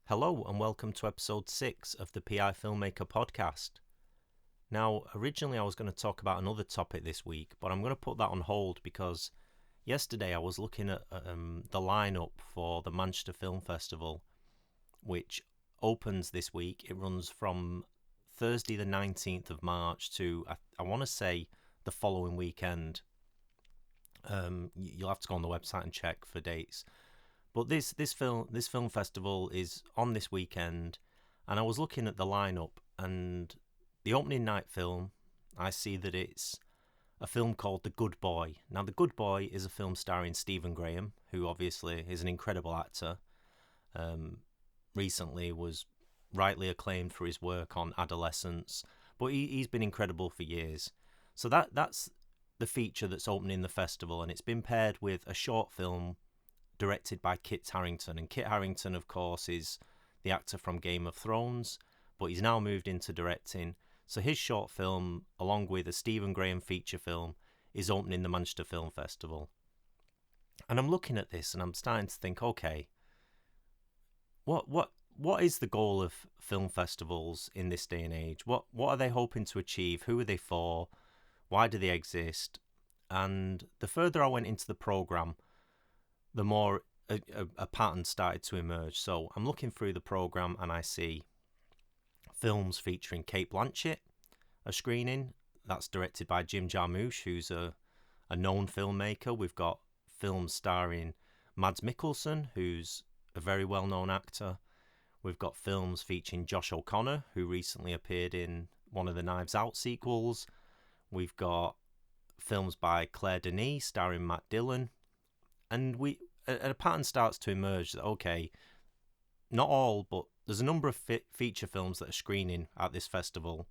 Hello and welcome to episode 6 of the PI Filmmaker podcast. Now, originally I was going to talk about another topic this week, but I'm going to put that on hold because yesterday I was looking at the lineup for the Manchester Film Festival, which opens this week. It runs from Thursday the 19th of March to, I want to say, the following weekend. You'll have to go on the website and check for dates. But this film festival is on this weekend, and I was looking at the lineup, and the opening night film, I see that it's a film called The Good Boy. Now, The Good Boy is a film starring Stephen Graham, who obviously is an incredible actor. Recently was rightly acclaimed for his work on Adolescence, but he's been incredible for years. So that's the feature that's opening the festival, and it's been paired with a short film directed by Kit Harington. And Kit Harington, of course, is the actor from Game of Thrones, but he's now moved into directing. So his short film, along with a Stephen Graham feature film, is opening the Manchester Film Festival. And I'm looking at this and I'm starting to think, okay, what is the goal of film festivals in this day and age? What are they hoping to achieve? Who are they for? Why do they exist? And the further I went into the programme, the more a pattern started to emerge. So I'm looking through the programme and I see films featuring Cate Blanchett, a screening. That's directed by Jim Jarmusch, who's a known filmmaker. We've got films starring Mads Mikkelsen, who's a very well-known actor. We've got films featuring Josh O'Connor, who recently appeared in one of the Knives Out sequels. We've got films by Claire Denis starring Matt Dillon. And a pattern starts to emerge that, okay, not all, but there's a number of feature films that are screening at this festival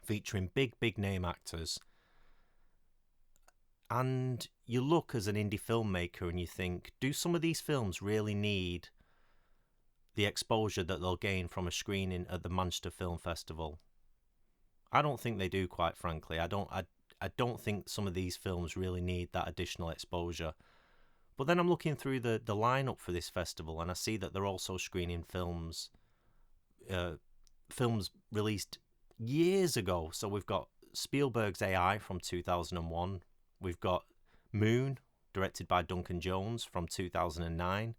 featuring big name actors. And you look as an indie filmmaker and you think, do some of these films really need the exposure that they'll gain from a screening at the Manchester Film Festival? I don't think they do, quite frankly. I don't think some of these films really need that additional exposure. But then I'm looking through the lineup for this festival, and I see that they're also screening films released years ago. So we've got Spielberg's AI from 2001. We've got Moon, directed by Duncan Jones, from 2009.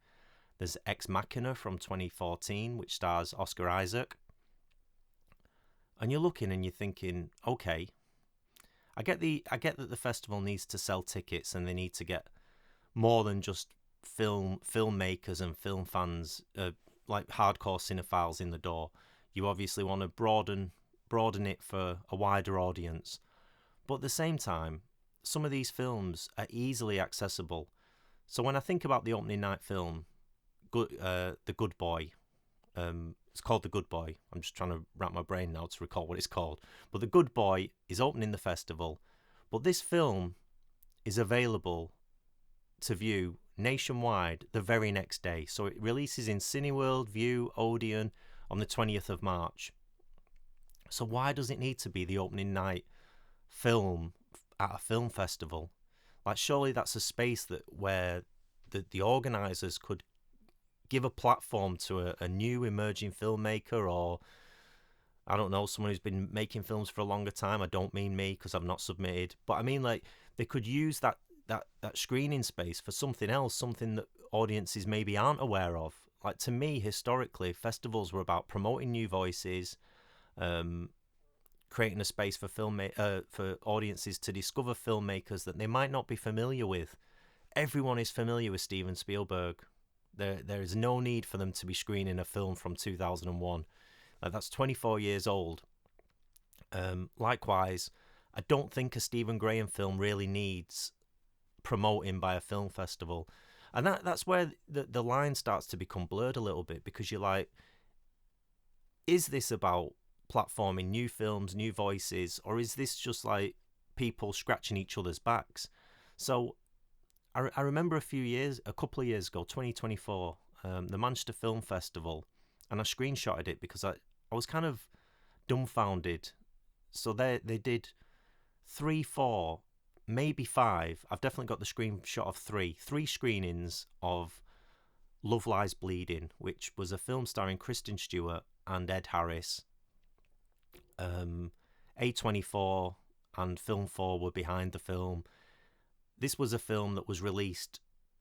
There's Ex Machina from 2014, which stars Oscar Isaac. And you're looking and you're thinking, okay, I get that the festival needs to sell tickets and they need to get more than just filmmakers and film fans, like hardcore cinephiles in the door. You obviously want to broaden it for a wider audience. But at the same time, some of these films are easily accessible. So when I think about the opening night film, The Good Boy, it's called The Good Boy. I'm just trying to wrap my brain now to recall what it's called. But The Good Boy is opening the festival. But this film is available to view nationwide the very next day. So it releases in Cineworld, View, Odeon on the 20th of March. So why does it need to be the opening night film at a film festival? Like, surely that's a space where the organisers could give a platform to a new emerging filmmaker, or I don't know, someone who's been making films for a longer time. I don't mean me because I've not submitted, but I mean, like, they could use that screening space for something else, something that audiences maybe aren't aware of. Like, to me, historically, festivals were about promoting new voices, creating a space for for audiences to discover filmmakers that they might not be familiar with. Everyone is familiar with Steven Spielberg. There is no need for them to be screening a film from 2001. Like, that's 24 years old. Likewise, I don't think a Stephen Graham film really needs promoting by a film festival. And that's where the line starts to become blurred a little bit, because you're like, is this about platforming new films, new voices, or is this just like people scratching each other's backs? So I remember a couple of years ago, 2024, the Manchester Film Festival, and I screenshotted it because I was kind of dumbfounded. So they did 3, 4, maybe 5. I've definitely got the screenshot of three screenings of Love Lies Bleeding, which was a film starring Kristen Stewart and Ed Harris. A24 and Film 4 were behind the film. This was a film that was released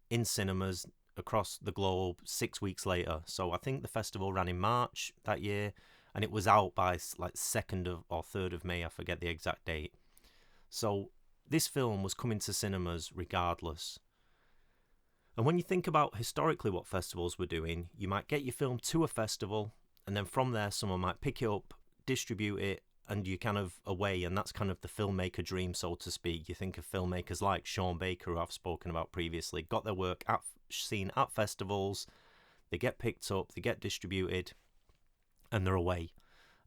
in cinemas across the globe 6 weeks later. So I think the festival ran in March that year, and it was out by like 2nd or 3rd of May, I forget the exact date. So this film was coming to cinemas regardless. And when you think about historically what festivals were doing, you might get your film to a festival, and then from there someone might pick it up, distribute it, and you're kind of away. And that's kind of the filmmaker dream, so to speak. You think of filmmakers like Sean Baker, who I've spoken about previously, got their work seen at festivals, they get picked up, they get distributed, and they're away.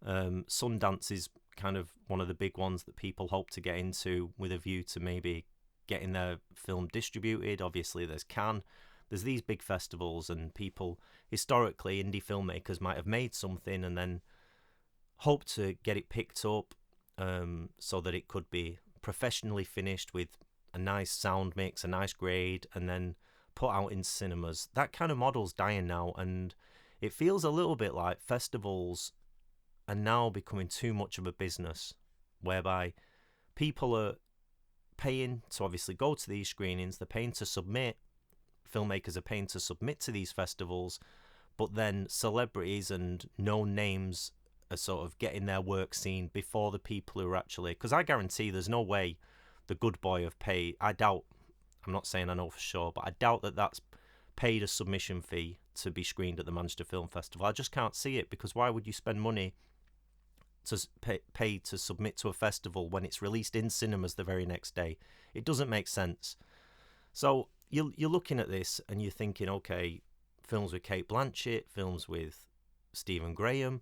Sundance is kind of one of the big ones that people hope to get into with a view to maybe getting their film distributed. Obviously there's Cannes, there's these big festivals, and people historically, indie filmmakers might have made something and then hope to get it picked up so that it could be professionally finished with a nice sound mix, a nice grade, and then put out in cinemas. That kind of model's dying now, and it feels a little bit like festivals are now becoming too much of a business, whereby people are paying to obviously go to these screenings, they're paying to submit, filmmakers are paying to submit to these festivals, but then celebrities and known names are sort of getting their work seen before the people who are actually, because I guarantee there's no way the Good Boy have paid, I doubt, I'm not saying I know for sure, but I doubt that that's paid a submission fee to be screened at the Manchester Film Festival. I just can't see it, because why would you spend money to pay to submit to a festival when it's released in cinemas the very next day? It doesn't make sense. So you're looking at this and you're thinking, okay, films with Cate Blanchett, films with Stephen Graham.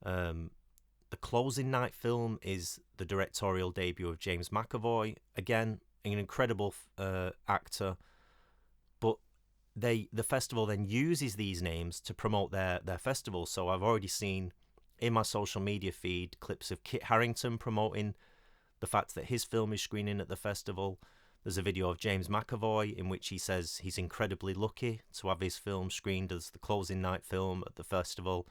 The closing night film is the directorial debut of James McAvoy. Again, an incredible actor, but the festival then uses these names to promote their festival. So I've already seen in my social media feed clips of Kit Harington promoting the fact that his film is screening at the festival. There's a video of James McAvoy in which he says he's incredibly lucky to have his film screened as the closing night film at the festival.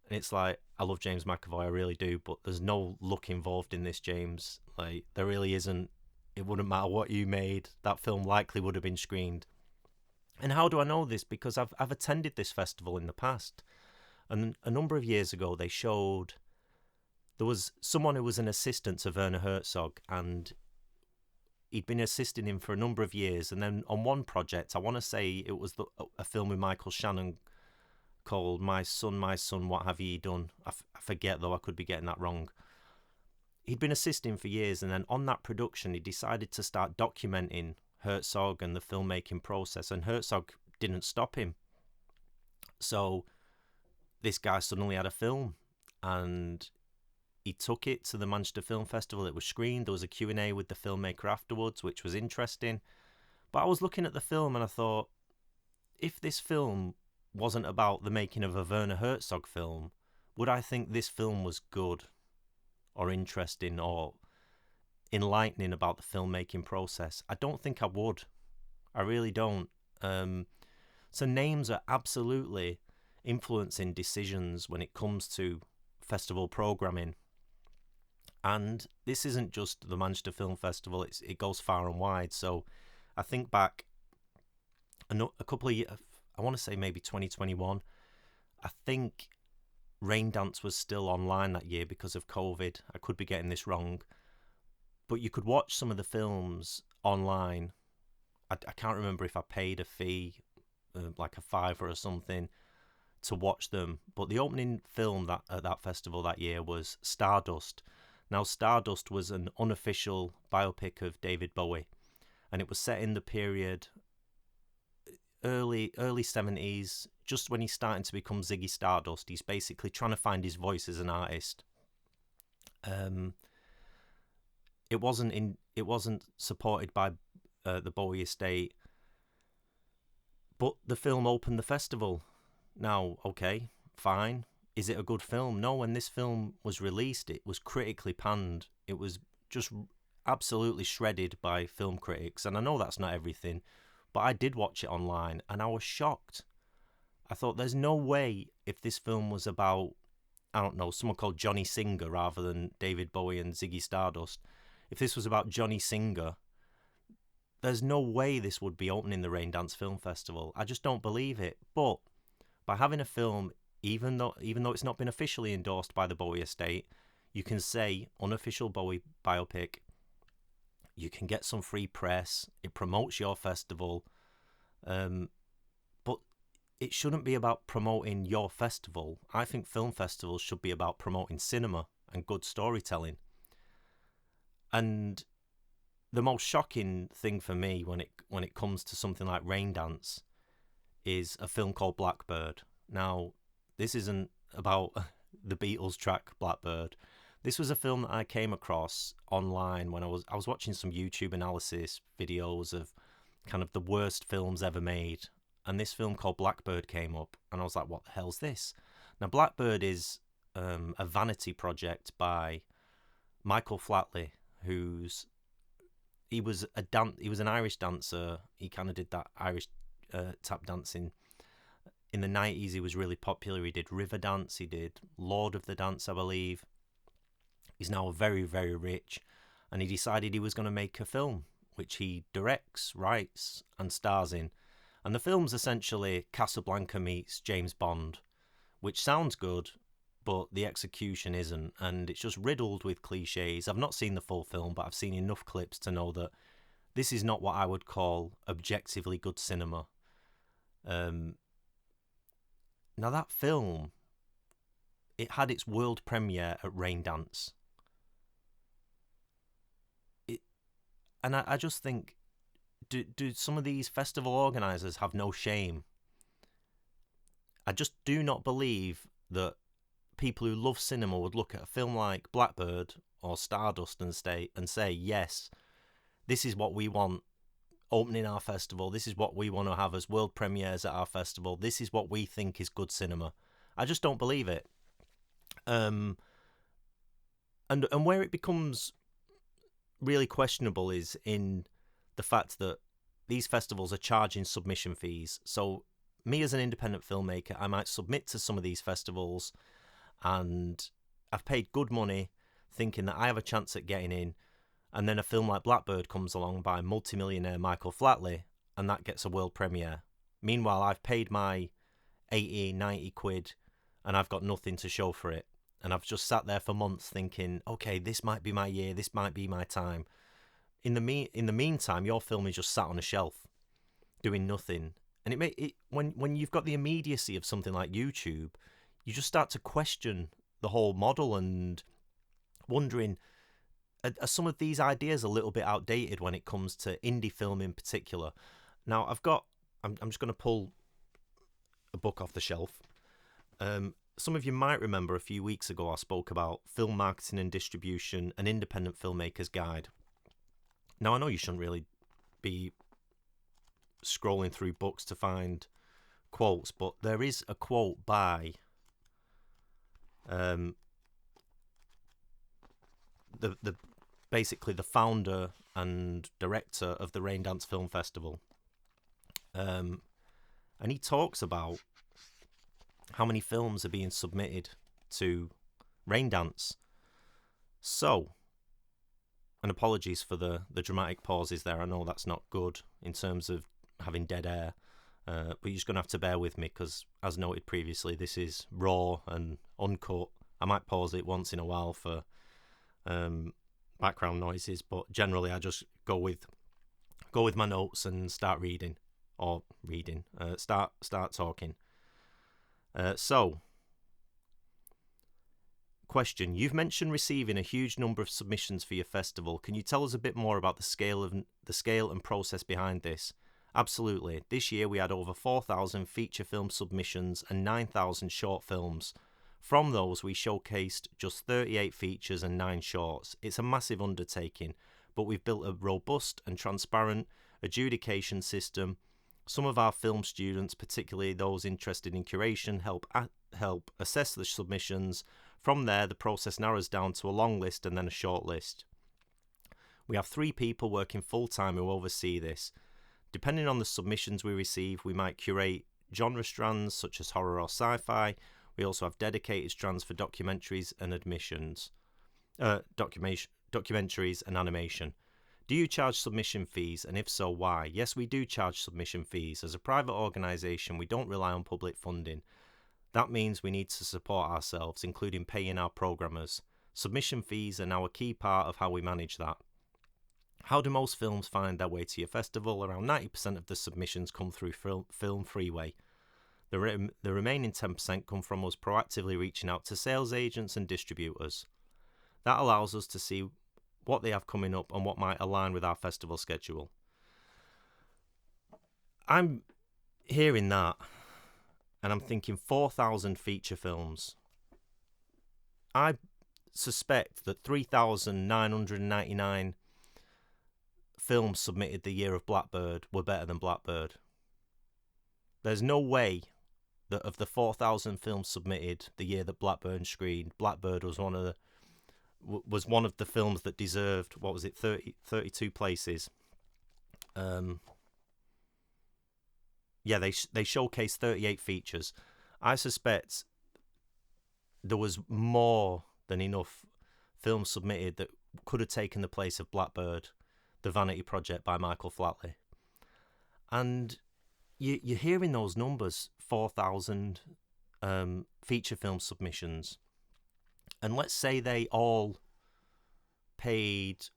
And it's like, I love James McAvoy, I really do, but there's no luck involved in this, James. Like, there really isn't. It wouldn't matter what you made, that film likely would have been screened. And how do I know this? Because I've attended this festival in the past. And a number of years ago, they showed, there was someone who was an assistant to Werner Herzog, and he'd been assisting him for a number of years. And then on one project, I want to say it was a film with Michael Shannon called My Son, What Have Ye Done? I forget, though, I could be getting that wrong. He'd been assisting for years, and then on that production, he decided to start documenting Herzog and the filmmaking process, and Herzog didn't stop him. So this guy suddenly had a film, and he took it to the Manchester Film Festival. It was screened. There was a Q&A with the filmmaker afterwards, which was interesting. But I was looking at the film and I thought, if this film wasn't about the making of a Werner Herzog film, would I think this film was good or interesting or enlightening about the filmmaking process? I don't think I would. I really don't. So names are absolutely influencing decisions when it comes to festival programming. And this isn't just the Manchester Film Festival, it goes far and wide. So I think back a couple of years, I want to say maybe 2021, I think Raindance was still online that year because of COVID. I could be getting this wrong. But you could watch some of the films online. I can't remember if I paid a fee, like a $5 or something, to watch them. But the opening film at that festival that year was Stardust. Now, Stardust was an unofficial biopic of David Bowie, and it was set in the period early 70s, just when he's starting to become Ziggy Stardust. He's basically trying to find his voice as an artist. It wasn't supported by the Bowie estate, but the film opened the festival. Now, okay, fine. Is it a good film? No, when this film was released, it was critically panned. It was just absolutely shredded by film critics. And I know that's not everything, but I did watch it online and I was shocked. I thought there's no way if this film was about, I don't know, someone called Johnny Singer rather than David Bowie and Ziggy Stardust, if this was about Johnny Singer, there's no way this would be opening the Raindance Film Festival. I just don't believe it. But by having a film, even though it's not been officially endorsed by the Bowie estate, you can say unofficial Bowie biopic. You can get some free press. It promotes your festival. But it shouldn't be about promoting your festival. I think film festivals should be about promoting cinema and good storytelling. And the most shocking thing for me when it comes to something like Raindance is a film called Blackbird. Now, this isn't about the Beatles track Blackbird. This was a film that I came across online when I was watching some YouTube analysis videos of kind of the worst films ever made. And this film called Blackbird came up, and I was like, what the hell's this? Now, Blackbird is a vanity project by Michael Flatley, he was an Irish dancer. He kind of did that Irish tap dancing. In the 90s, he was really popular. He did Riverdance. He did Lord of the Dance, I believe. He's now very, very rich, and he decided he was going to make a film, which he directs, writes, and stars in. And the film's essentially Casablanca meets James Bond, which sounds good, but the execution isn't, and it's just riddled with cliches. I've not seen the full film, but I've seen enough clips to know that this is not what I would call objectively good cinema. Now that film, it had its world premiere at Raindance. And I just think, do some of these festival organisers have no shame? I just do not believe that people who love cinema would look at a film like Blackbird or Stardust and say, yes, this is what we want opening our festival. This is what we want to have as world premieres at our festival. This is what we think is good cinema. I just don't believe it. And where it becomes really questionable is in the fact that these festivals are charging submission fees. So me as an independent filmmaker, I might submit to some of these festivals and I've paid good money thinking that I have a chance at getting in, and then a film like Blackbird comes along by multimillionaire Michael Flatley and that gets a world premiere. Meanwhile, I've paid my 80, 90 quid and I've got nothing to show for it. And I've just sat there for months thinking, okay, this might be my year, this might be my time. In the meantime, your film is just sat on a shelf, doing nothing. And when you've got the immediacy of something like YouTube, you just start to question the whole model and wondering, are some of these ideas a little bit outdated when it comes to indie film in particular? Now, I'm just going to pull a book off the shelf. Some of you might remember a few weeks ago I spoke about Film Marketing and Distribution, an Independent Filmmaker's Guide. Now, I know you shouldn't really be scrolling through books to find quotes, but there is a quote by basically the founder and director of the Raindance Film Festival. And he talks about how many films are being submitted to Raindance. So, and apologies for the dramatic pauses there. I know that's not good in terms of having dead air, but you're just going to have to bear with me because, as noted previously, this is raw and uncut. I might pause it once in a while for background noises, but generally I just go with my notes and start start talking. So, question: you've mentioned receiving a huge number of submissions for your festival. Can you tell us a bit more about the scale and process behind this? Absolutely. This year we had over 4,000 feature film submissions and 9,000 short films. From those, we showcased just 38 features and 9 shorts. It's a massive undertaking, but we've built a robust and transparent adjudication system. Some of our film students, particularly those interested in curation, help assess the submissions. From there, the process narrows down to a long list and then a short list. We have 3 people working full-time who oversee this. Depending on the submissions we receive, we might curate genre strands such as horror or sci-fi. We also have dedicated strands for documentaries and documentaries and animation. Do you charge submission fees, and if so, why? Yes, we do charge submission fees. As a private organisation, we don't rely on public funding. That means we need to support ourselves, including paying our programmers. Submission fees are now a key part of how we manage that. How do most films find their way to your festival? Around 90% of the submissions come through Film Freeway. The remaining 10% come from us proactively reaching out to sales agents and distributors. That allows us to see what they have coming up and what might align with our festival schedule. I'm hearing that and I'm thinking 4,000 feature films. I suspect that 3,999 films submitted the year of Blackbird were better than Blackbird. There's no way that of the 4,000 films submitted the year that Blackbird screened, Blackbird was one of the films that deserved, 32 places. They showcased 38 features. I suspect there was more than enough films submitted that could have taken the place of Blackbird, The Vanity Project by Michael Flatley. And you're hearing those numbers, 4,000 feature film submissions. And let's say they all paid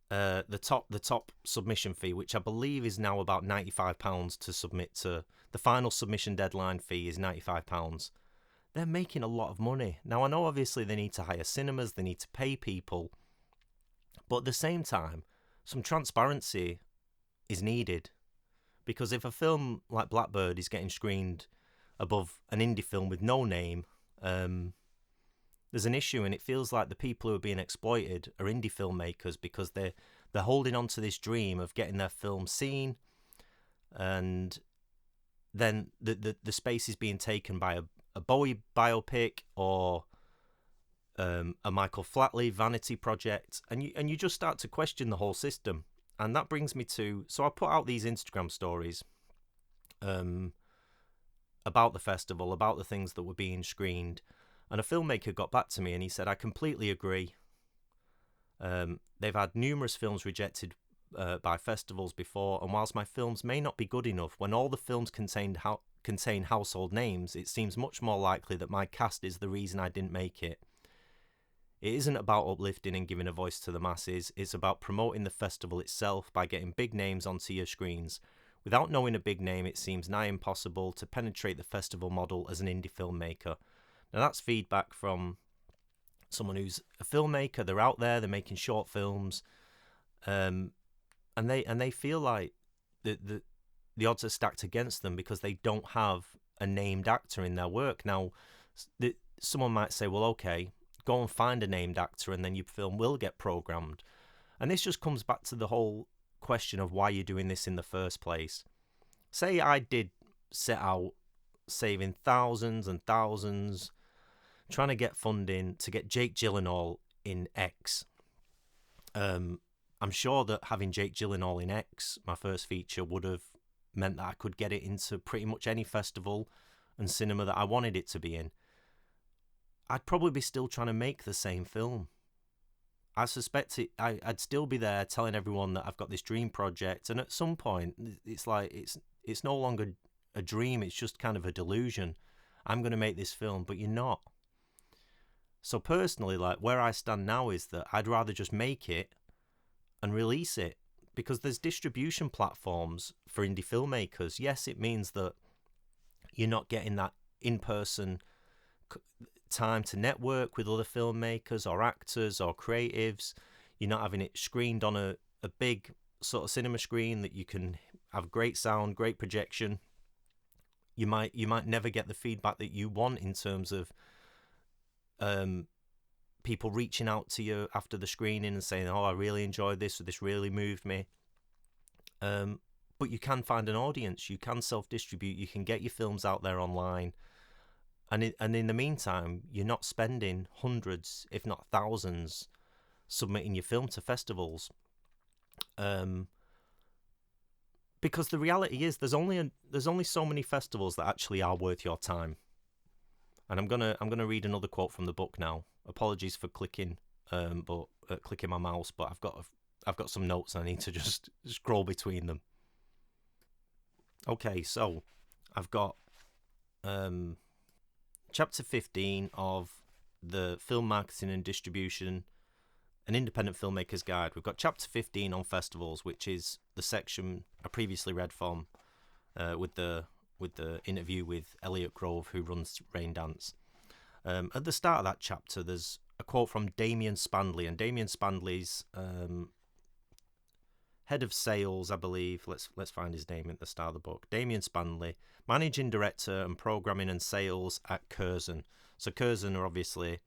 the top submission fee, which I believe is now about £95 to submit to. The final submission deadline fee is £95. They're making a lot of money. Now, I know obviously they need to hire cinemas, they need to pay people, but at the same time, some transparency is needed. Because if a film like Blackbird is getting screened above an indie film with no name, there's an issue, and it feels like the people who are being exploited are indie filmmakers because they're holding on to this dream of getting their film seen, and then the space is being taken by a Bowie biopic or a Michael Flatley Vanity Project, and you just start to question the whole system. And that brings me to, so I put out these Instagram stories about the festival, about the things that were being screened, and a filmmaker got back to me and he said, I completely agree. They've had numerous films rejected by festivals before, and whilst my films may not be good enough, when all the films contain household names, it seems much more likely that my cast is the reason I didn't make it. It isn't about uplifting and giving a voice to the masses, it's about promoting the festival itself by getting big names onto your screens. Without knowing a big name, it seems nigh impossible to penetrate the festival model as an indie filmmaker. Now that's feedback from someone who's a filmmaker, they're out there, they're making short films, and they feel like the odds are stacked against them because they don't have a named actor in their work. Now, someone might say, well, okay, go and find a named actor and then your film will get programmed. And this just comes back to the whole question of why you're doing this in the first place. Say I did set out saving thousands and thousands, trying to get funding to get Jake Gyllenhaal in X. I'm sure that having Jake Gyllenhaal in X, my first feature, would have meant that I could get it into pretty much any festival and cinema that I wanted it to be in. I'd probably be still trying to make the same film. I suspect I'd still be there telling everyone that I've got this dream project, and at some point it's like it's no longer a dream, it's just kind of a delusion. I'm going to make this film, but you're not. So personally, like, where I stand now is that I'd rather just make it and release it, because there's distribution platforms for indie filmmakers. Yes, it means that you're not getting that in-person time to network with other filmmakers or actors or creatives. You're not having it screened on a big sort of cinema screen that you can have great sound, great projection. You might never get the feedback that you want in terms of people reaching out to you after the screening and saying, oh, I really enjoyed this, or this really moved me. But you can find an audience, you can self-distribute, you can get your films out there online. And in the meantime, you're not spending hundreds, if not thousands, submitting your film to festivals. Because the reality is there's only so many festivals that actually are worth your time. And I'm gonna read another quote from the book now. Apologies for clicking, but clicking my mouse, but I've got some notes and I need to just scroll between them. Okay, so I've got chapter 15 of the Film Marketing and Distribution, an independent filmmaker's guide. We've got chapter 15 on festivals, which is the section I previously read from with the interview with Elliot Grove, who runs Rain Dance. At the start of that chapter, there's a quote from Damien Spandley, and Damien Spandley's head of sales, I believe. Let's find his name at the start of the book. Damien Spandley, managing director and programming and sales at Curzon. So Curzon are obviously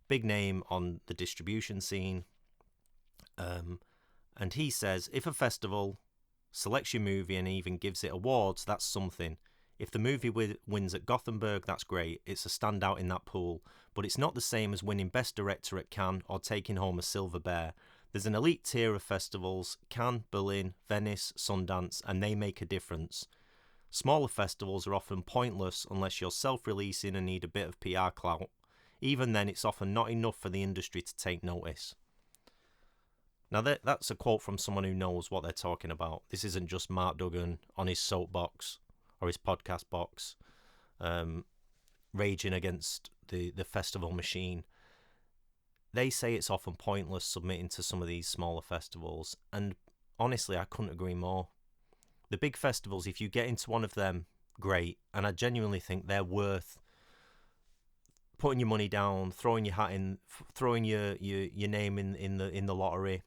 big name on the distribution scene. And he says, if a festival selects your movie and even gives it awards, that's something. If the movie wins at Gothenburg, that's great. It's a standout in that pool. But it's not the same as winning Best Director at Cannes or taking home a Silver Bear. There's an elite tier of festivals, Cannes, Berlin, Venice, Sundance, and they make a difference. Smaller festivals are often pointless unless you're self-releasing and need a bit of PR clout. Even then, it's often not enough for the industry to take notice. Now, that's a quote from someone who knows what they're talking about. This isn't just Mark Duggan on his soapbox or his podcast box, raging against the festival machine. They say it's often pointless submitting to some of these smaller festivals, and honestly, I couldn't agree more. The big festivals, if you get into one of them, great, and I genuinely think they're worth putting your money down, throwing your hat in, throwing your name in the lottery,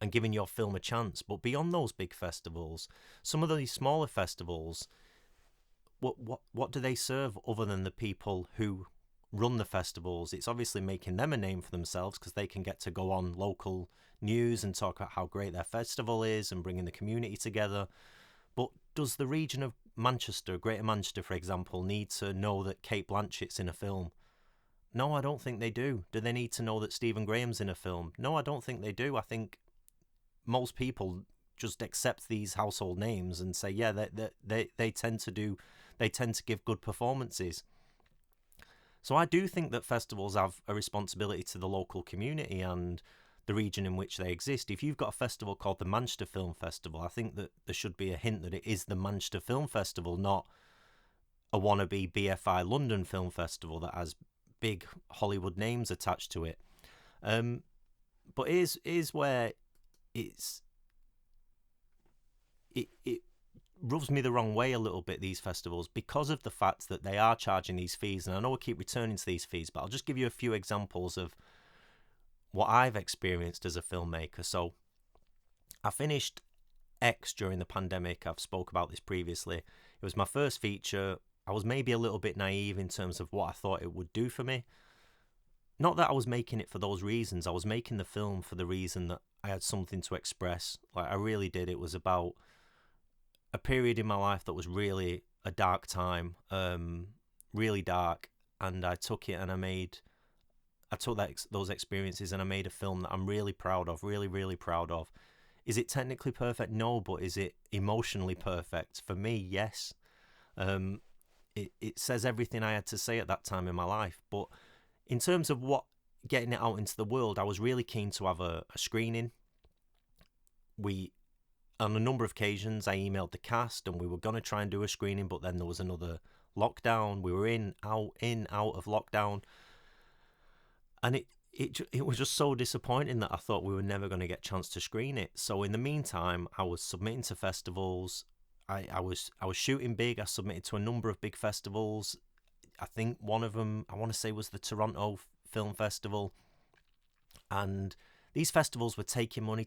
and giving your film a chance. But beyond those big festivals, some of these smaller festivals, what do they serve other than the people who run the festivals? It's obviously making them a name for themselves because they can get to go on local news and talk about how great their festival is and bringing the community together. But does the region of Manchester, Greater Manchester, for example, need to know that Cate Blanchett's in a film? No, I don't think they do. Do they need to know that Stephen Graham's in a film? No, I don't think they do. I think most people just accept these household names and say, yeah, they tend to give good performances. So I do think that festivals have a responsibility to the local community and the region in which they exist. If you've got a festival called the Manchester Film Festival, I think that there should be a hint that it is the Manchester Film Festival, not a wannabe BFI London Film Festival that has big Hollywood names attached to it. But here's where it rubs me the wrong way a little bit, these festivals, because of the fact that they are charging these fees. And I know I keep returning to these fees, but I'll just give you a few examples of what I've experienced as a filmmaker. So I finished X during the pandemic. I've spoke about this previously. It was my first feature. I was maybe a little bit naive in terms of what I thought it would do for me. Not that I was making it for those reasons. I was making the film for the reason that I had something to express. Like, I really did. It was about a period in my life that was really a dark time, really dark, and I took it and I took those experiences and I made a film that I'm really proud of, really, really proud of. Is it technically perfect? No, but is it emotionally perfect? For me, yes. It says everything I had to say at that time in my life. But in terms of getting it out into the world, I was really keen to have a screening. On a number of occasions, I emailed the cast and we were going to try and do a screening, but then there was another lockdown. We were out of lockdown. And it was just so disappointing that I thought we were never going to get a chance to screen it. So in the meantime, I was submitting to festivals. I was shooting big. I submitted to a number of big festivals. I think one of them, I want to say, was the Toronto Film Festival. And these festivals were taking money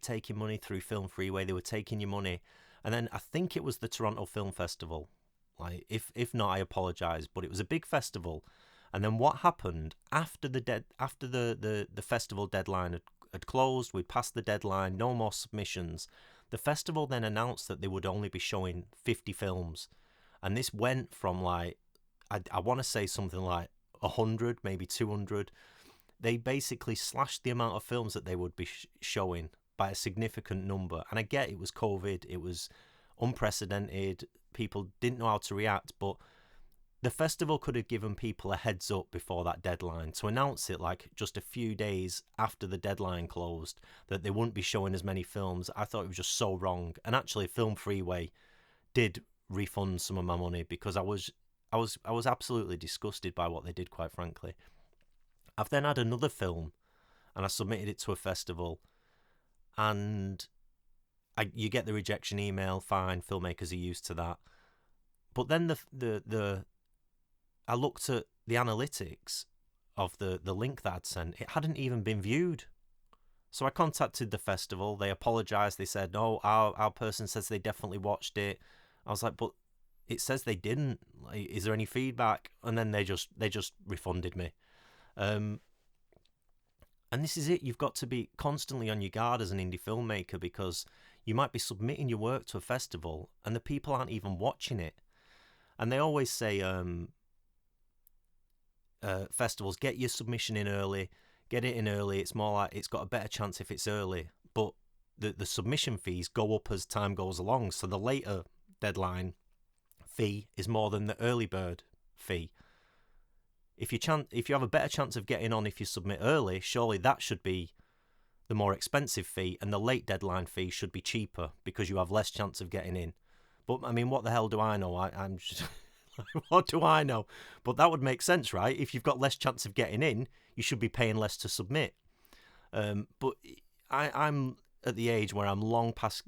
through Film Freeway. They were taking your money. And then I think it was the Toronto Film Festival. Like, if not, I apologise. But it was a big festival. And then what happened after the festival deadline had closed, we'd passed the deadline, no more submissions. The festival then announced that they would only be showing 50 films. And this went from, like, I want to say something like 100, maybe 200. They basically slashed the amount of films that they would be showing. by a significant number. And I get it was COVID, it was unprecedented, people didn't know how to react, but the festival could have given people a heads up before that deadline to announce it like just a few days after the deadline closed that they wouldn't be showing as many films. I thought it was just so wrong. And actually, Film Freeway did refund some of my money because I was absolutely disgusted by what they did, quite frankly. I've then had another film and I submitted it to a festival, and you get the rejection email. Fine, filmmakers are used to that. But then I looked at the analytics of the link that I'd sent. It hadn't even been viewed. So I contacted the festival. They apologised. They said, no, our person says they definitely watched it. I was like, but it says they didn't. Like, is there any feedback? And then they just refunded me. And this is it. You've got to be constantly on your guard as an indie filmmaker, because you might be submitting your work to a festival and the people aren't even watching it. And they always say, festivals, get your submission in early, get it in early. It's more like it's got a better chance if it's early. But the submission fees go up as time goes along. So the later deadline fee is more than the early bird fee. If you have a better chance of getting on if you submit early, surely that should be the more expensive fee, and the late deadline fee should be cheaper because you have less chance of getting in. But I mean, what the hell do I know? I'm just what do I know? But that would make sense, right? If you've got less chance of getting in, you should be paying less to submit. But I'm at the age where I'm long past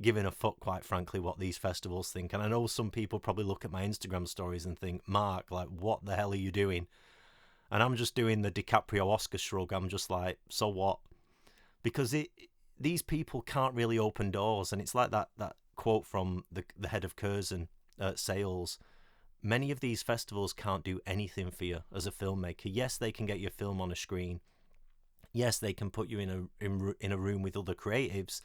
giving a fuck, quite frankly, what these festivals think. And I know some people probably look at my Instagram stories and think, Mark, like, what the hell are you doing? And I'm just doing the DiCaprio Oscar shrug. I'm just like, so what? Because these people can't really open doors. And it's like that quote from the head of Curzon sales. Many of these festivals can't do anything for you as a filmmaker. Yes, they can get your film on a screen. Yes, they can put you in a room with other creatives.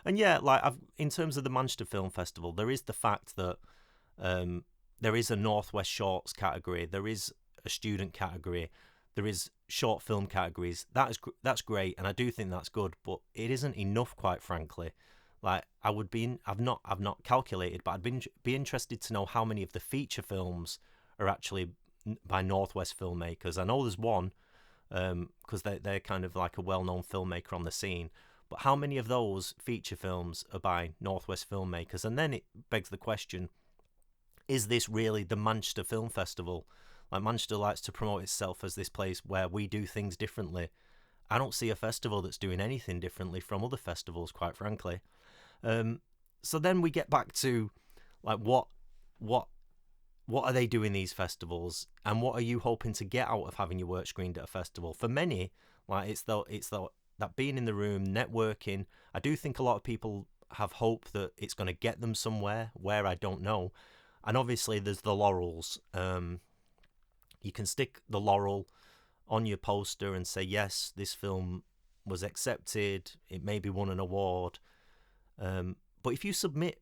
And yeah, like in terms of the Manchester Film Festival, there is the fact that there is a Northwest Shorts category, there is a student category, there is short film categories. That's great, and I do think that's good, but it isn't enough, quite frankly. Like I've not calculated, but I'd be interested to know how many of the feature films are actually by Northwest filmmakers. I know there's one, because they're kind of like a well-known filmmaker on the scene. But how many of those feature films are by Northwest filmmakers? And then it begs the question, is this really the Manchester Film Festival? Like, Manchester likes to promote itself as this place where we do things differently. I don't see a festival that's doing anything differently from other festivals, quite frankly. So then we get back to, like, what are they doing, these festivals, and what are you hoping to get out of having your work screened at a festival? For many, like, it's that being in the room, networking. I do think a lot of people have hope that it's going to get them somewhere, where I don't know. And obviously there's the laurels. You can stick the laurel on your poster and say, yes, this film was accepted, it maybe won an award. But if you submit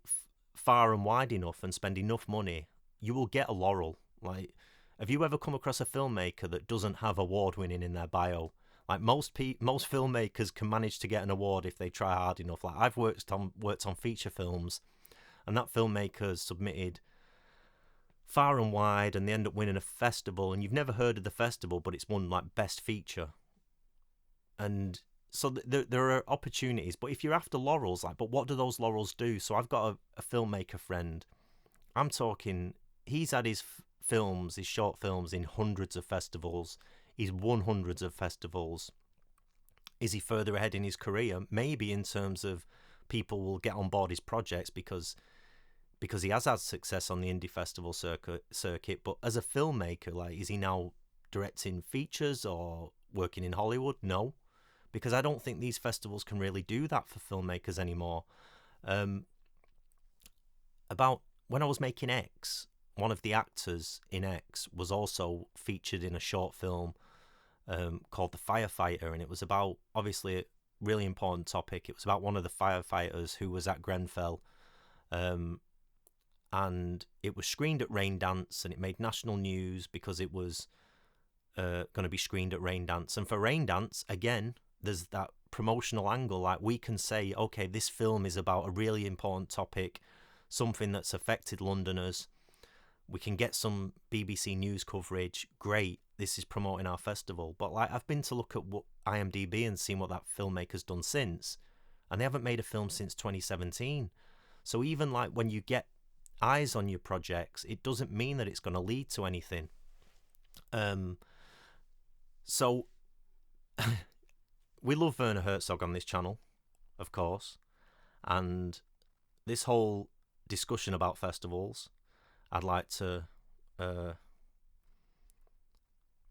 far and wide enough and spend enough money, you will get a laurel. Like, have you ever come across a filmmaker that doesn't have award winning in their bio? Like, most filmmakers can manage to get an award if they try hard enough. Like, I've worked on feature films, and that filmmaker has submitted far and wide, and they end up winning a festival, and you've never heard of the festival, but it's won like best feature. And so there are opportunities, but if you're after laurels, like, but what do those laurels do? So I've got a filmmaker friend. I'm talking, he's had his films, his short films, in hundreds of festivals. He's won hundreds of festivals. Is he further ahead in his career? Maybe, in terms of people will get on board his projects because he has had success on the indie festival circuit. But as a filmmaker, like, is he now directing features or working in Hollywood? No, because I don't think these festivals can really do that for filmmakers anymore. About when I was making X, one of the actors in X was also featured in a short film called The Firefighter, and it was about, obviously, a really important topic. It was about one of the firefighters who was at Grenfell, and it was screened at Raindance, and it made national news because it was going to be screened at Raindance. And for Raindance, again, there's that promotional angle. Like, we can say, okay, this film is about a really important topic, something that's affected Londoners. We can get some BBC News coverage. Great, this is promoting our festival. But like, I've been to look at what IMDb and seen what that filmmaker's done since, and they haven't made a film since 2017. So even like when you get eyes on your projects, it doesn't mean that it's going to lead to anything. So we love Werner Herzog on this channel, of course, and this whole discussion about festivals, I'd like to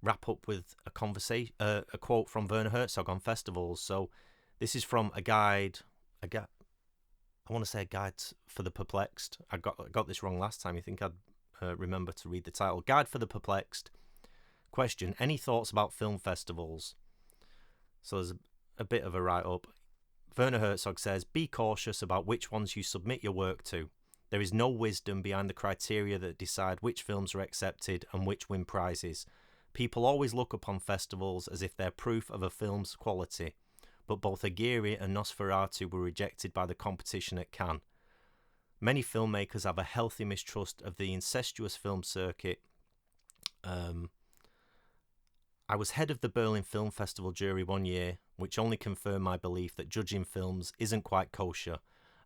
wrap up with a quote from Werner Herzog on festivals. So this is from a guide. I want to say a guide for the perplexed. I got this wrong last time. You think I'd remember to read the title? Guide for the perplexed. Question: any thoughts about film festivals? So there's a bit of a write-up. Werner Herzog says, be cautious about which ones you submit your work to. There is no wisdom behind the criteria that decide which films are accepted and which win prizes. People always look upon festivals as if they're proof of a film's quality, but both Aguirre and Nosferatu were rejected by the competition at Cannes. Many filmmakers have a healthy mistrust of the incestuous film circuit. I was head of the Berlin Film Festival jury one year, which only confirmed my belief that judging films isn't quite kosher.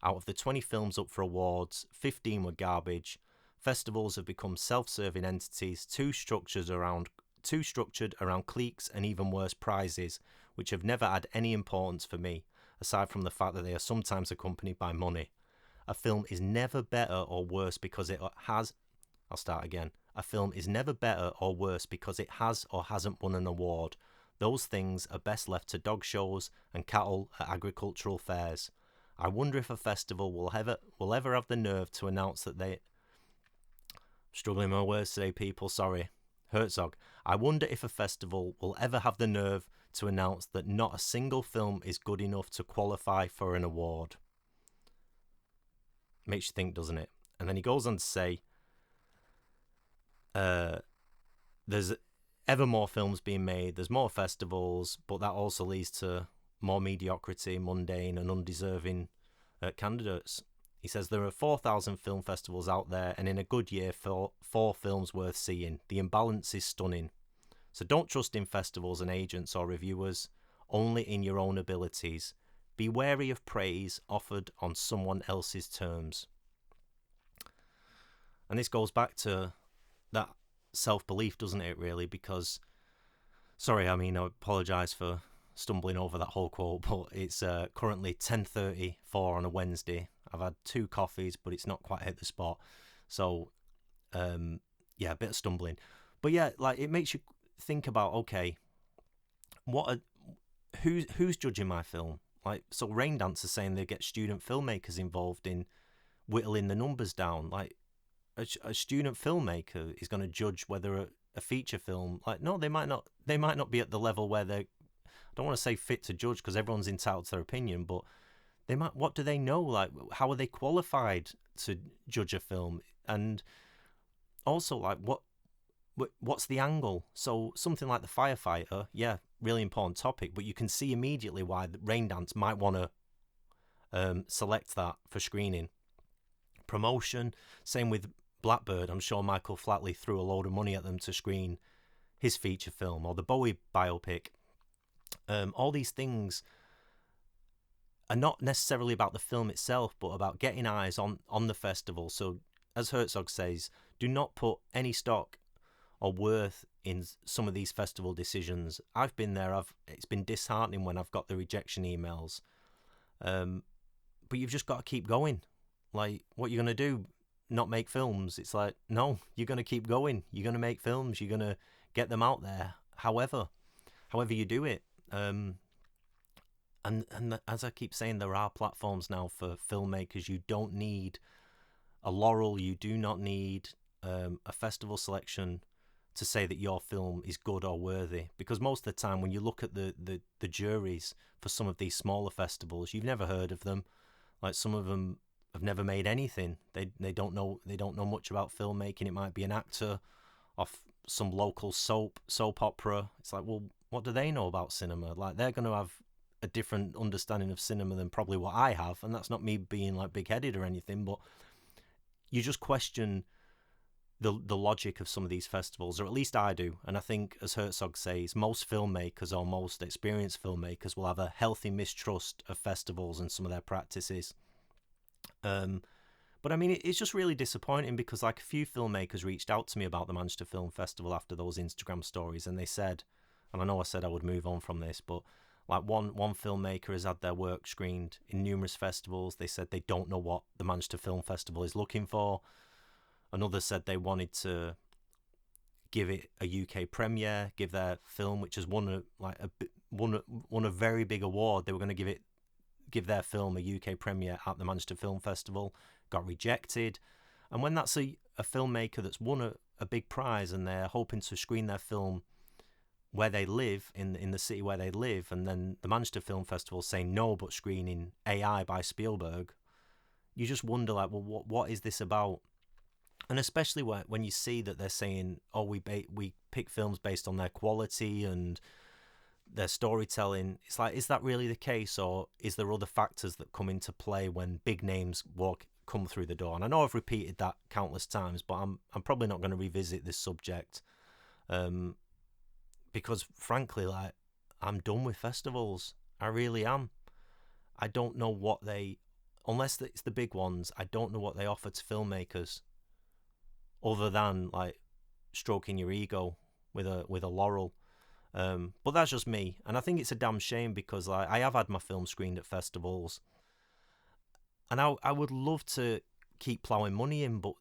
Out of the 20 films up for awards, 15 were garbage. Festivals have become self-serving entities, too structured around cliques and even worse, prizes, which have never had any importance for me, aside from the fact that they are sometimes accompanied by money. A film is never better or worse because it has... I'll start again. A film is never better or worse because it has or hasn't won an award. Those things are best left to dog shows and cattle at agricultural fairs. I wonder if a festival will ever have the nerve to announce that they... Struggling with my words today, people, sorry. Herzog. I wonder if a festival will ever have the nerve to announce that not a single film is good enough to qualify for an award. Makes you think, doesn't it? And then he goes on to say, there's ever more films being made, there's more festivals, but that also leads to more mediocrity, mundane and undeserving candidates. He says there are 4,000 film festivals out there, and in a good year, four films worth seeing. The imbalance is stunning. So don't trust in festivals and agents or reviewers, only in your own abilities. Be wary of praise offered on someone else's terms. And this goes back to that self-belief, doesn't it, really? Because, sorry, I mean, I apologise for stumbling over that whole quote, but it's currently 10:34 on a Wednesday. I've had 2 coffees, but it's not quite hit the spot. So, yeah, a bit of stumbling. But yeah, like, it makes you think about, okay, who's judging my film? Like, so Raindance is saying they get student filmmakers involved in whittling the numbers down. Like, a student filmmaker is going to judge whether a feature film, like, no, they might not be at the level where they're, I don't want to say fit to judge because everyone's entitled to their opinion, but they might, what do they know? Like, how are they qualified to judge a film? And also, like, what's the angle? So something like The Firefighter, yeah, really important topic, but you can see immediately why Raindance might want to select that for screening. Promotion, same with Blackbird. I'm sure Michael Flatley threw a load of money at them to screen his feature film, or the Bowie biopic. All these things are not necessarily about the film itself, but about getting eyes on the festival. So, as Herzog says, do not put any stock or worth in some of these festival decisions. I've been there. It's been disheartening when I've got the rejection emails. But you've just got to keep going. Like, what you're going to do? Not make films? It's like, no, you're going to keep going. You're going to make films. You're going to get them out there. However you do it. And as I keep saying, there are platforms now for filmmakers. You don't need a laurel. You do not need a festival selection to say that your film is good or worthy. Because most of the time, when you look at the juries for some of these smaller festivals, you've never heard of them. Like, some of them have never made anything. They don't know much about filmmaking. It might be an actor off some local soap opera. It's like, well, what do they know about cinema? Like, they're going to have a different understanding of cinema than probably what I have, and that's not me being like big-headed or anything, but you just question the logic of some of these festivals, or at least I do. And I think, as Herzog says, most filmmakers or most experienced filmmakers will have a healthy mistrust of festivals and some of their practices. But I mean, it's just really disappointing because like a few filmmakers reached out to me about the Manchester Film Festival after those Instagram stories, and they said, and I know I said I would move on from this, but like one filmmaker has had their work screened in numerous festivals. They said they don't know what the Manchester Film Festival is looking for. Another said they wanted to give it a UK premiere, give their film, which has won a very big award. They were going to give their film a UK premiere at the Manchester Film Festival, got rejected. And when that's a filmmaker that's won a big prize and they're hoping to screen their film where they live, in the city where they live, and then the Manchester Film Festival saying no but screening AI by Spielberg, you just wonder, like, well, what is this about? And especially when you see that they're saying, oh, we pick films based on their quality and their storytelling. It's like, is that really the case, or is there other factors that come into play when big names come through the door? And I know I've repeated that countless times, but I'm probably not going to revisit this subject, because frankly, like, I'm done with festivals. I really am. I don't know what unless it's the big ones, I don't know what they offer to filmmakers, other than like stroking your ego with a laurel. But that's just me, and I think it's a damn shame because I have had my film screened at festivals, and I would love to keep ploughing money in, but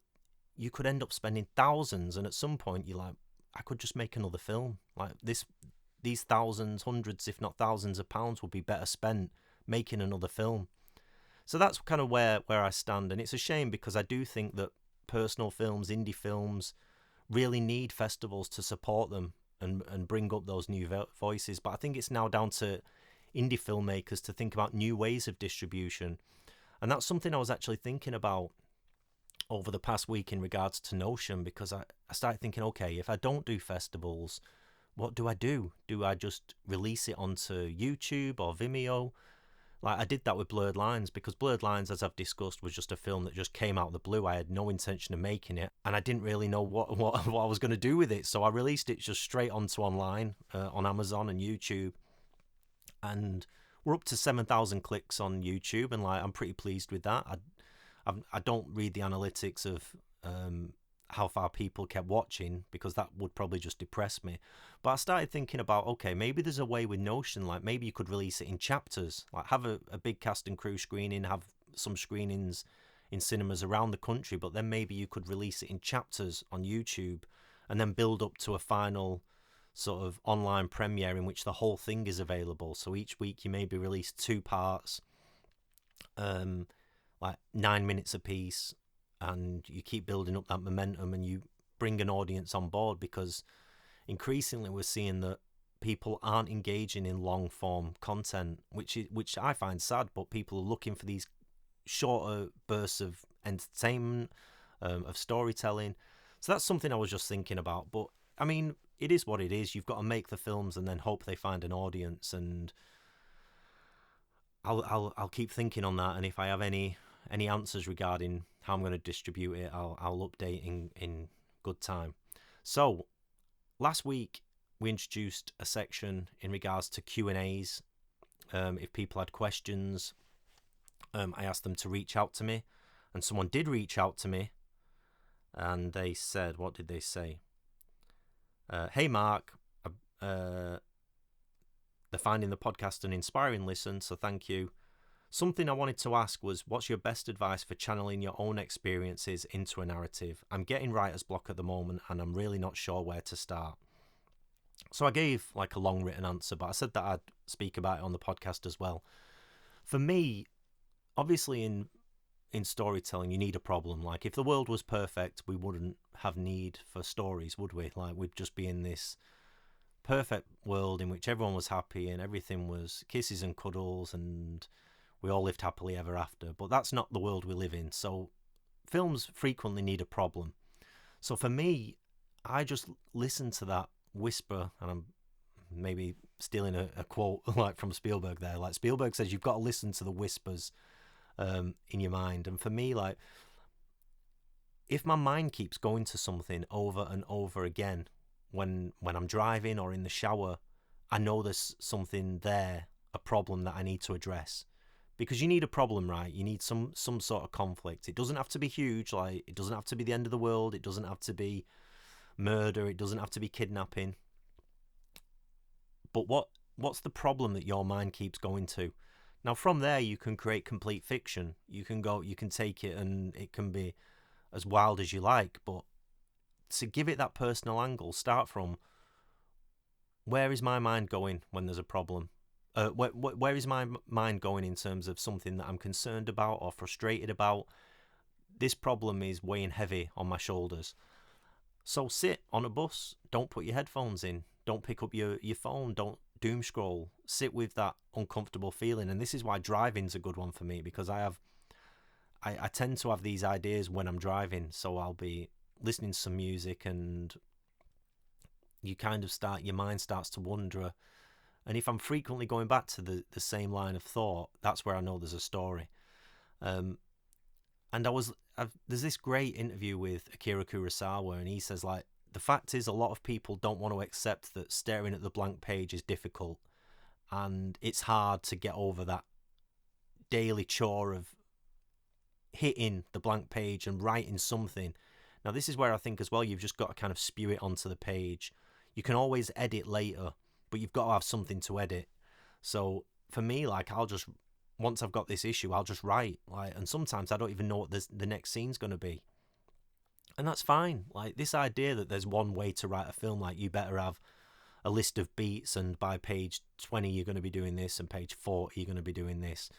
you could end up spending thousands, and at some point you're like, I could just make another film. Like these thousands, hundreds, if not thousands of pounds would be better spent making another film. So that's kind of where I stand, and it's a shame because I do think that personal films, indie films, really need festivals to support them and bring up those new voices. But I think it's now down to indie filmmakers to think about new ways of distribution. And that's something I was actually thinking about over the past week in regards to Notion, because I started thinking, okay, if I don't do festivals, what do I do? Do I just release it onto YouTube or Vimeo? Like I did that with Blurred Lines, because Blurred Lines, as I've discussed, was just a film that just came out of the blue. I had no intention of making it, and I didn't really know what I was going to do with it. So I released it just straight onto online on Amazon and YouTube, and we're up to 7,000 clicks on YouTube, and like I'm pretty pleased with that. I don't read the analytics of how far people kept watching, because that would probably just depress me. But I started thinking about, okay, maybe there's a way with Notion, like maybe you could release it in chapters, like have a big cast and crew screening, have some screenings in cinemas around the country, but then maybe you could release it in chapters on YouTube and then build up to a final sort of online premiere in which the whole thing is available. So each week you maybe release 2 parts, like 9 minutes apiece, and you keep building up that momentum and you bring an audience on board, because increasingly we're seeing that people aren't engaging in long form content, which I find sad, but people are looking for these shorter bursts of entertainment, of storytelling. So that's something I was just thinking about. But I mean, it is what it is. You've got to make the films and then hope they find an audience, and I'll keep thinking on that, and if I have any answers regarding how I'm going to distribute it, I'll update in good time. So last week we introduced a section in regards to Q&As. If people had questions, I asked them to reach out to me, and someone did reach out to me, and they said, what did they say? Hey Mark, they're finding the podcast an inspiring listen, so thank you. Something I wanted to ask was, what's your best advice for channeling your own experiences into a narrative? I'm getting writer's block at the moment and I'm really not sure where to start. So I gave like a long written answer, but I said that I'd speak about it on the podcast as well. For me, obviously in storytelling, you need a problem. Like if the world was perfect, we wouldn't have need for stories, would we? Like we'd just be in this perfect world in which everyone was happy and everything was kisses and cuddles and we all lived happily ever after. But that's not the world we live in. So films frequently need a problem. So for me, I just listen to that whisper, and I'm maybe stealing a quote like from Spielberg there. Like Spielberg says, you've got to listen to the whispers in your mind. And for me, like, if my mind keeps going to something over and over again, when I'm driving or in the shower, I know there's something there, a problem that I need to address. Because you need a problem, right? You need some sort of conflict. It doesn't have to be huge, like it doesn't have to be the end of the world, it doesn't have to be murder, it doesn't have to be kidnapping. But what's the problem that your mind keeps going to? Now from there you can create complete fiction. You can take it and it can be as wild as you like, but to give it that personal angle, start from, where is my mind going when there's a problem? Where is my mind going in terms of something that I'm concerned about or frustrated about? This problem is weighing heavy on my shoulders. So sit on a bus, don't put your headphones in, don't pick up your phone, don't doom scroll, sit with that uncomfortable feeling. And this is why driving's a good one for me, because I tend to have these ideas when I'm driving, so I'll be listening to some music and your mind starts to wander. And if I'm frequently going back to the same line of thought, that's where I know there's a story. And there's this great interview with Akira Kurosawa, and he says, like, the fact is a lot of people don't want to accept that staring at the blank page is difficult, and it's hard to get over that daily chore of hitting the blank page and writing something. Now this is where I think as well you've just got to kind of spew it onto the page. You can always edit later, but you've got to have something to edit. So for me, like, once I've got this issue, I'll just write, like, and sometimes I don't even know what the next scene's going to be, and that's fine. Like, this idea that there's one way to write a film, like you better have a list of beats and by page 20 you're going to be doing this and page 40 you're going to be doing this,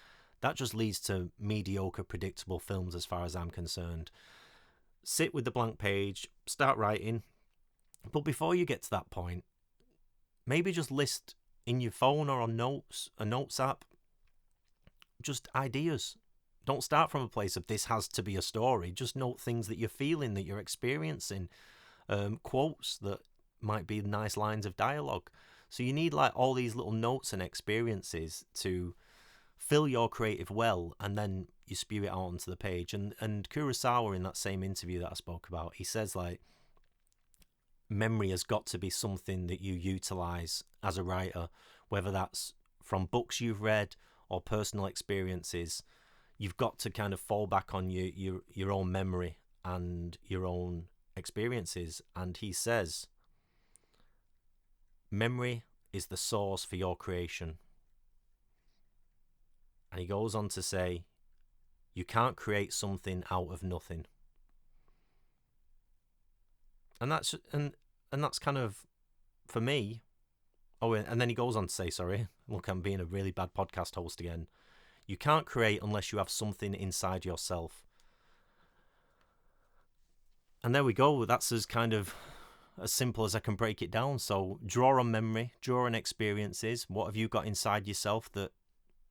that just leads to mediocre, predictable films as far as I'm concerned. Sit with the blank page, start writing, but before you get to that point, maybe just list in your phone or on a notes app, just ideas. Don't start from a place of this has to be a story. Just note things that you're feeling, that you're experiencing, quotes that might be nice lines of dialogue. So you need like all these little notes and experiences to fill your creative well, and then you spew it out onto the page. And Kurosawa, in that same interview that I spoke about, he says, like, memory has got to be something that you utilize as a writer, whether that's from books you've read or personal experiences. You've got to kind of fall back on your own memory and your own experiences. And he says, memory is the source for your creation. And he goes on to say, you can't create something out of nothing. And that's kind of, for me. Oh, and then he goes on to say, sorry, look, I'm being a really bad podcast host again. You can't create unless you have something inside yourself. And there we go. That's as kind of as simple as I can break it down. So draw on memory, draw on experiences. What have you got inside yourself that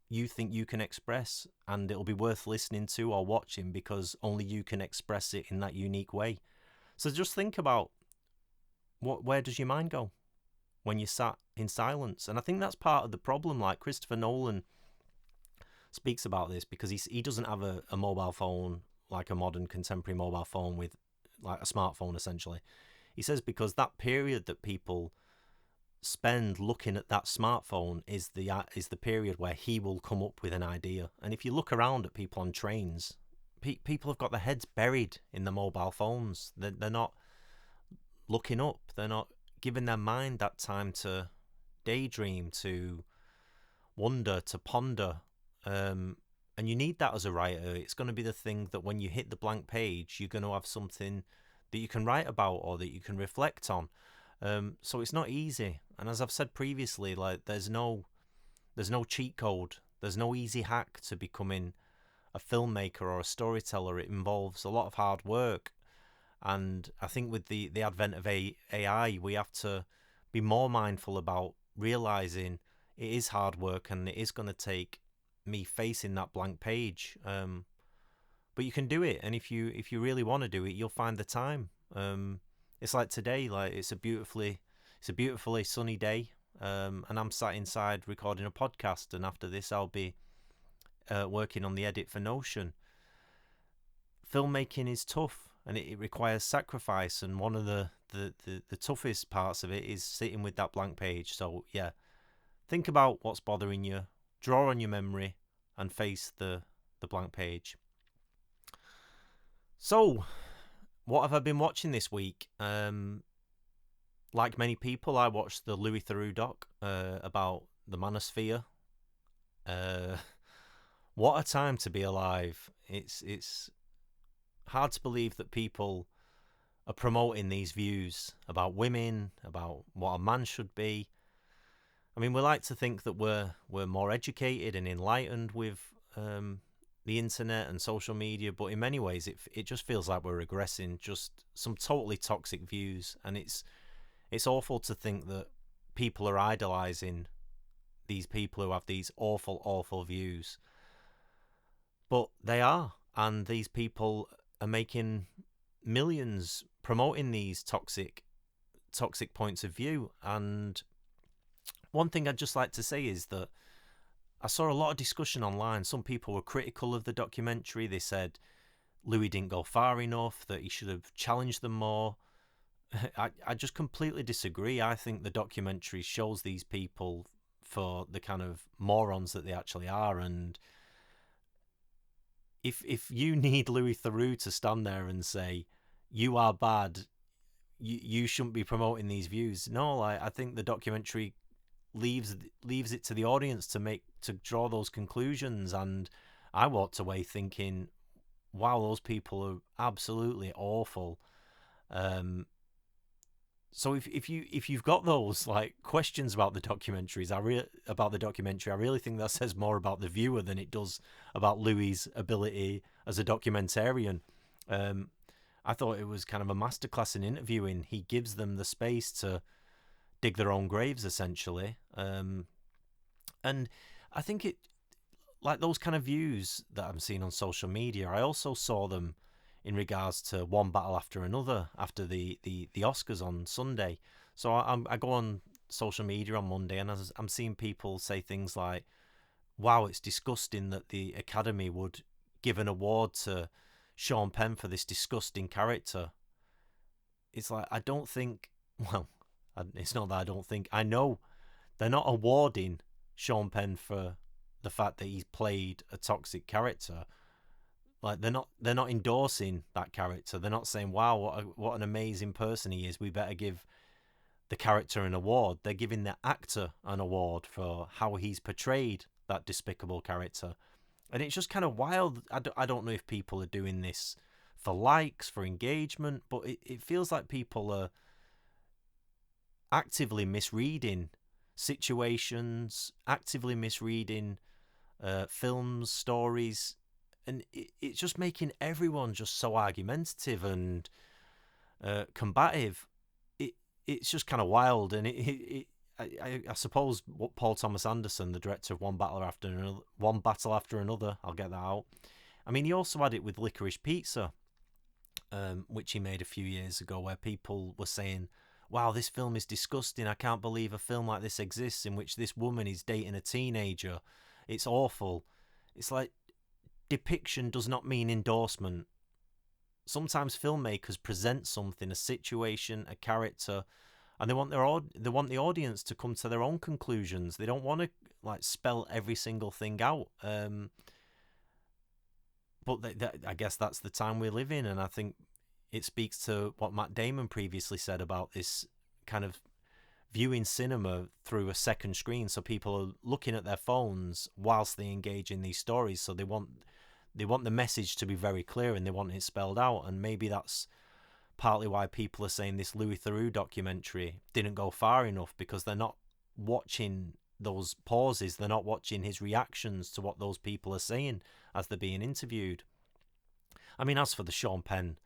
you think you can express, and it'll be worth listening to or watching because only you can express it in that unique way. So just think about where does your mind go when you're sat in silence? And I think that's part of the problem. Like, Christopher Nolan speaks about this because he doesn't have a mobile phone, like a modern contemporary mobile phone with like a smartphone essentially. He says because that period that people spend looking at that smartphone is the period where he will come up with an idea. And if you look around at people on trains, people have got their heads buried in the mobile phones. They're not looking up. They're not giving their mind that time to daydream, to wonder, to ponder. And you need that as a writer. It's going to be the thing that when you hit the blank page, you're going to have something that you can write about or that you can reflect on. So it's not easy. And as I've said previously, like, there's no cheat code. There's no easy hack to becoming a filmmaker or a storyteller. It involves a lot of hard work. And I think with the advent of AI, we have to be more mindful about realizing it is hard work and it is going to take me facing that blank page. But you can do it, and if you really want to do it, you'll find the time. It's like today, like it's a beautifully sunny day. and I'm sat inside recording a podcast, and after this I'll be working on the edit for Notion. Filmmaking is tough, and it requires sacrifice, and one of the toughest parts of it is sitting with that blank page. So yeah, think about what's bothering you, draw on your memory, and face the blank page. So, what have I been watching this week? Like many people, I watched the Louis Theroux doc about the manosphere. What a time to be alive. It's hard to believe that people are promoting these views about women, about what a man should be. I mean, we like to think that we're more educated and enlightened with the internet and social media, but in many ways it just feels like we're regressing, just some totally toxic views, and it's awful to think that people are idolizing these people who have these awful views. But they are, and these people are making millions promoting these toxic points of view. And one thing I'd just like to say is that I saw a lot of discussion online. Some people were critical of the documentary. They said Louis didn't go far enough, that he should have challenged them more. I just completely disagree. I think the documentary shows these people for the kind of morons that they actually are. And if you need Louis Theroux to stand there and say, you are bad, you shouldn't be promoting these views. No, I think the documentary leaves it to the audience to draw those conclusions. And I walked away thinking, wow, those people are absolutely awful. So if you've got those like questions about the documentaries, I really think that says more about the viewer than it does about Louis' ability as a documentarian. I thought it was kind of a masterclass in interviewing. He gives them the space to dig their own graves, essentially. And I think it, like those kind of views that I'm seeing on social media, I also saw them in regards to One Battle After Another after the Oscars on Sunday. So I go on social media on Monday, and I'm seeing people say things like, wow, it's disgusting that the Academy would give an award to Sean Penn for this disgusting character. It's like, I don't think, well, it's not that I don't think, I know they're not awarding Sean Penn for the fact that he's played a toxic character. Like they're not endorsing that character. They're not saying, wow, what an amazing person he is, we better give the character an award. They're giving the actor an award for how he's portrayed that despicable character. And it's just kind of wild. I don't know if people are doing this for likes, for engagement, but it feels like people are actively misreading situations, actively misreading films, stories, and it's just making everyone just so argumentative and combative. It's just kind of wild, and I suppose what Paul Thomas Anderson, the director of One Battle After Another, I'll get that out. I mean, he also had it with Licorice Pizza, which he made a few years ago, where people were saying, wow, this film is disgusting. I can't believe a film like this exists in which this woman is dating a teenager. It's awful. It's like, depiction does not mean endorsement. Sometimes filmmakers present something, a situation, a character, and they want the audience to come to their own conclusions. They don't want to like spell every single thing out. But I guess that's the time we live in, and I think it speaks to what Matt Damon previously said about this kind of viewing cinema through a second screen. So people are looking at their phones whilst they engage in these stories. So they want the message to be very clear, and they want it spelled out. And maybe that's partly why people are saying this Louis Theroux documentary didn't go far enough, because they're not watching those pauses. They're not watching his reactions to what those people are saying as they're being interviewed. I mean, as for the Sean Penn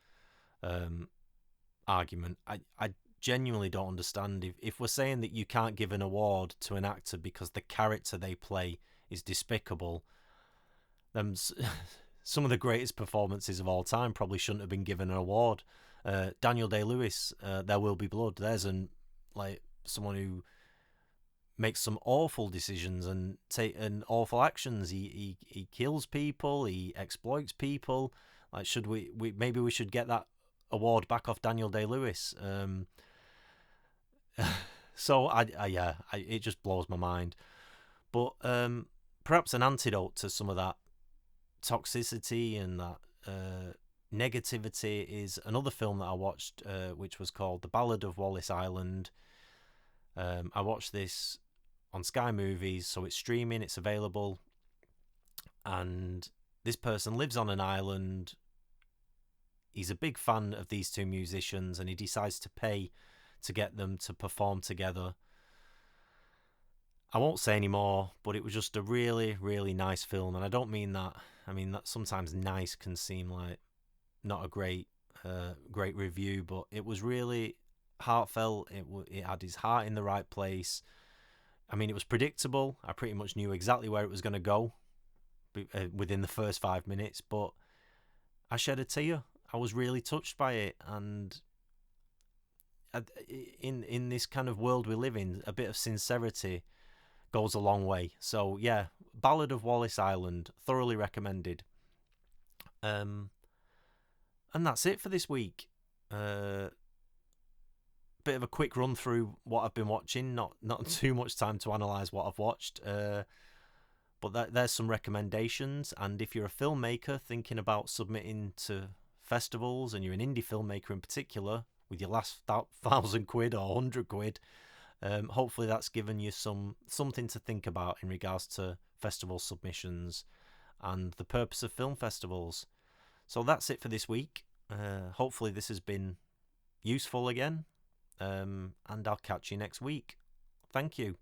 argument, I genuinely don't understand. If we're saying that you can't give an award to an actor because the character they play is despicable, then some of the greatest performances of all time probably shouldn't have been given an award. Daniel Day-Lewis, There Will Be Blood. There's someone who makes some awful decisions and awful actions. He kills people. He exploits people. Like, should we maybe we should get that award back off Daniel Day-Lewis. So it just blows my mind. But perhaps an antidote to some of that toxicity and that negativity is another film that I watched, which was called The Ballad of Wallace Island. I watched this on Sky Movies, so it's streaming, it's available, and this person lives on an island. He's a big fan of these two musicians, and he decides to pay to get them to perform together. I won't say any more, but it was just a really, really nice film, and I don't mean that. I mean that sometimes nice can seem like not a great review, but it was really heartfelt. It had his heart in the right place. I mean, it was predictable. I pretty much knew exactly where it was going to go within the first 5 minutes, but I shed a tear. I was really touched by it, and in this kind of world we live in, a bit of sincerity goes a long way. So yeah, Ballad of Wallace Island, thoroughly recommended. And that's it for this week. Bit of a quick run through what I've been watching. Not too much time to analyse what I've watched. But there's some recommendations. And if you're a filmmaker thinking about submitting to festivals, and you're an indie filmmaker in particular, with your last £1,000 or £100, hopefully that's given you something to think about in regards to festival submissions and the purpose of film festivals. So that's it for this week. Hopefully this has been useful again, and I'll catch you next week. Thank you.